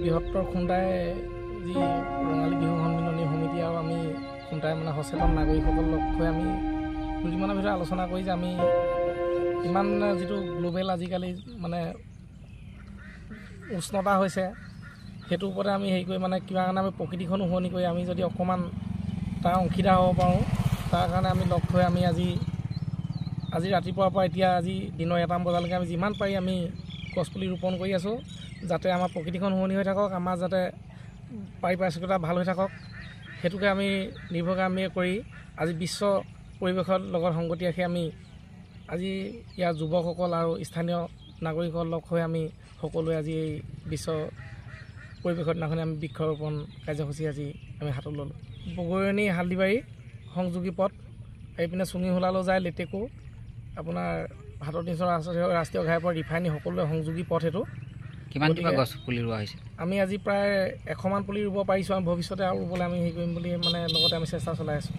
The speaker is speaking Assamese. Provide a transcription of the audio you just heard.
বৃহত্তৰ খুন্দাই যি ৰঙালী বিহু সন্মিলনী সমিতি আৰু আমি খুন্দাই মানে সচেতন নাগৰিকসকল লগ হৈ আমি দুদিনমানৰ ভিতৰত আলোচনা কৰি যে আমি ইমান যিটো গ্ল'বেল আজিকালি মানে উষ্ণতা হৈছে সেইটোৰ ওপৰতে আমি হেৰি কৰি মানে কিবা কাৰণে আমি প্ৰকৃতিখন উহনি কৰি আমি যদি অকণমান তাৰ অংশীদাৰ হ'ব পাৰোঁ তাৰ কাৰণে আমি লগ হৈ আমি আজি ৰাতিপুৱাৰ পৰা এতিয়া আজি দিনৰ 1টা বজালৈকে আমি যিমান পাৰি আমি গছপুলি ৰোপণ কৰি আছোঁ যাতে আমাৰ প্ৰকৃতিখন শুৱনি হৈ থাকক আমাৰ যাতে পাৰিপাৰ্শ্বিকতা ভাল হৈ থাকক সেইটোকে আমি নিৰ্ভৰকে আমি কৰি আজি বিশ্ব পৰিৱেশৰ লগত সংগতি ৰাখি আমি আজি ইয়াৰ যুৱকসকল আৰু স্থানীয় নাগৰিকসকল লগ হৈ আমি সকলোৱে আজি এই বিশ্ব পৰিৱেশৰ দিনাখনি আমি বৃক্ষৰোপণ কাৰ্যসূচী আজি আমি হাতত ল'লোঁ। বগৈৰণী হালদিবাৰী সংযোগী পথ এইপিনে চুঙিহোলালৈ যায় লেটেকু আপোনাৰ হাতৰতিনিচৰ ৰাষ্ট্ৰীয় ঘাইপথ ৰিফাইনী সকলোৱে সংযোগী পথ সেইটো। কিমান গছ পুলি ৰোৱা হৈছে? আমি আজি প্ৰায় 100মান পুলি ৰুব পাৰিছোঁ। আমি ভৱিষ্যতে আৰু ৰুবলৈ আমি হেৰি কৰিম বুলি মানে লগতে আমি চেষ্টা চলাই আছোঁ।